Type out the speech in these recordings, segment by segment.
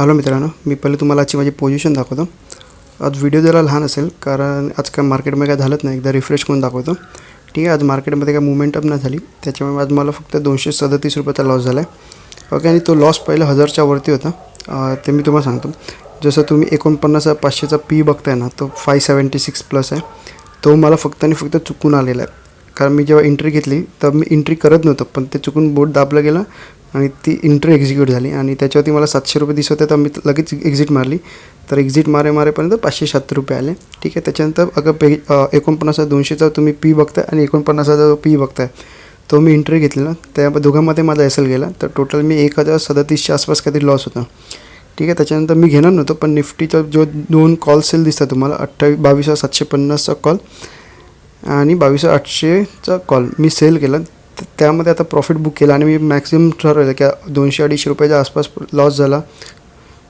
Hello मित्रांनो, मी पहिले तुम्हाला आजची माझी पोझिशन दाखवतो। आज व्हिडिओ जरा लहान असेल कारण आज काय मार्केटमध्ये काय झालंच नाही। एकदा रिफ्रेश करून दाखवतो। ठीक आहे, आज मार्केटमध्ये काय मोमेंटम नाही झाली, त्याच्यामुळे आज मला फक्त 237 रुपयाचा लॉस झाला आहे। ओके, आणि तो लॉस पहिला 1000च्या वरती होता। ते मी तुम्हाला सांगतो। जसं तुम्ही 49,500चा पी बघताय ना, तो 576 प्लस आहे। तो मला फक्त आणि फक्त चुकून आलेला आहे, कारण मी जेव्हा एंट्री घेतली तर मी एंट्री करत नव्हतो, पण ते चुकून बोट दाबलं गेलं आणि ती एंट्री एक्झिक्यूट झाली आणि त्याच्यावरती मला 700 रुपये दिसत होते, तर मी लगेच एक्झिट मारली। तर एक्झिट मारेपर्यंत 576 रुपये आले। ठीक आहे, त्याच्यानंतर अगर 49,200चा तुम्ही पी बघताय आणि 49,000चा जो पी बघताय तो मी एंट्री घेतली ना, त्या दोघांमध्ये माझा एस एल गेला। तर टोटल मी 1037च्या आसपास काहीतरी लॉस होता। ठीक आहे, त्याच्यानंतर मी घेणार नव्हतो, पण निफ्टीचा जो 2 कॉल सेल दिसतात तुम्हाला, 22,750चा कॉल आणि 22,800चा कॉल मी सेल केला। त्यामध्ये आता प्रॉफिट बुक केला आणि मी मॅक्सिमम ठरवलं की 200-250 रुपयाच्या आसपास लॉस झाला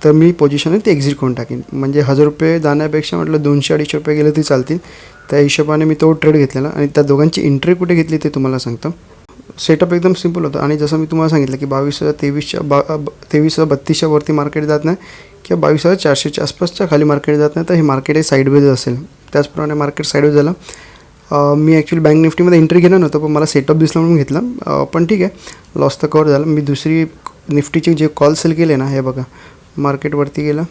तर मी पोझिशन ते एक्झिट करून टाकीन। म्हणजे 1000 रुपये जाण्यापेक्षा म्हटलं 200-250 रुपये गेले तरी चालतील। त्या हिशोबाने मी तो ट्रेड घेतलेला आणि त्या दोघांची एंट्री कुठे घेतली ते तुम्हाला सांगतो। सेटअप एकदम सिंपल होतं आणि जसं मी तुम्हाला सांगितलं की 23,32च्या वरती मार्केट जात नाही किंवा 22,400च्या आसपासच्या खाली मार्केट जात नाही, तर हे मार्केट हे साईडवेज असेल। त्याचप्रमाणे मार्केट साईडवेज झालं। मी ॲक्च्युली बँक निफ्टीमध्ये एंट्री घेणार नव्हतं, पण मला सेटअप दिसला म्हणून घेतला। पण ठीक आहे, लॉस तर कवर झाला। मी दुसरी निफ्टीचे जे कॉल सेल केले ना, हे बघा, मार्केटवरती गेलं,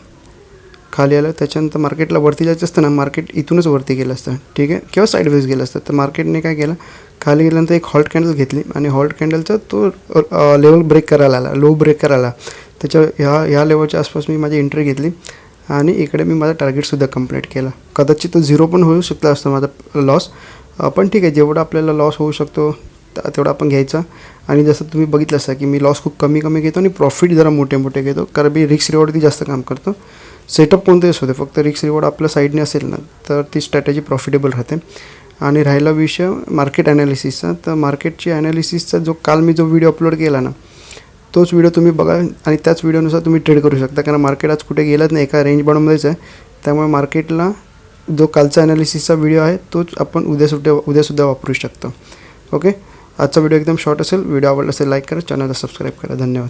खाली आलं, त्याच्यानंतर मार्केटला वरती जायचं असतं ना, मार्केट इथूनच वरती गेलं असतं। ठीक आहे, किंवा साईडवेज गेलं असतं। तर मार्केटने काय केलं, खाली गेल्यानंतर एक हॉल्ट कॅन्डल घेतली आणि हॉल्ट कॅन्डलचा तो लेवल ब्रेक करायला आला, लो ब्रेक करायला आला। त्याच्या ह्या लेवलच्या आसपास मी माझी एंट्री घेतली आणि इकडे मी माझा टार्गेटसुद्धा कंप्लीट केला। कदाचित तो 0 पण होऊ शकला असतं माझा लॉस, पण ठीक आहे, जेवढा आपल्याला लॉस होऊ शकतो तेवढा आपण घ्यायचा। आणि जसं तुम्ही बघितलं असतं की मी लॉस खूप कमी घेतो आणि प्रॉफिट जरा मोठे घेतो, कारण मी रिस्क रिवॉर्डवरती जास्त काम करतो। सेटअप कोणतेच होते, फक्त रिस्क रिवॉर्ड आपल्या साईडने असेल ना, तर ती स्ट्रॅटेजी प्रॉफिटेबल राहते। आणि राहिला विषय मार्केट ॲनालिसिसचा, तर मार्केटची ॲनालिसिसचा जो काल मी जो व्हिडिओ अपलोड केला ना, तोच व्हिडिओ तुम्ही बघा आणि त्याच व्हिडिओनुसार तुम्ही ट्रेड करू शकता, कारण मार्केट आज कुठे गेलंच नाही, एका रेंज बाउंडमध्येच आहे। त्यामुळे मार्केटला जो कालचा ॲनालिसिसचा व्हिडिओ आहे तोच आपण उद्यासुद्धा वापरू शकतो। ओके, आजचा व्हिडिओ एकदम शॉर्ट असेल। व्हिडिओ आवडला असेल लाईक करा, चॅनलला सबस्क्राईब करा। धन्यवाद।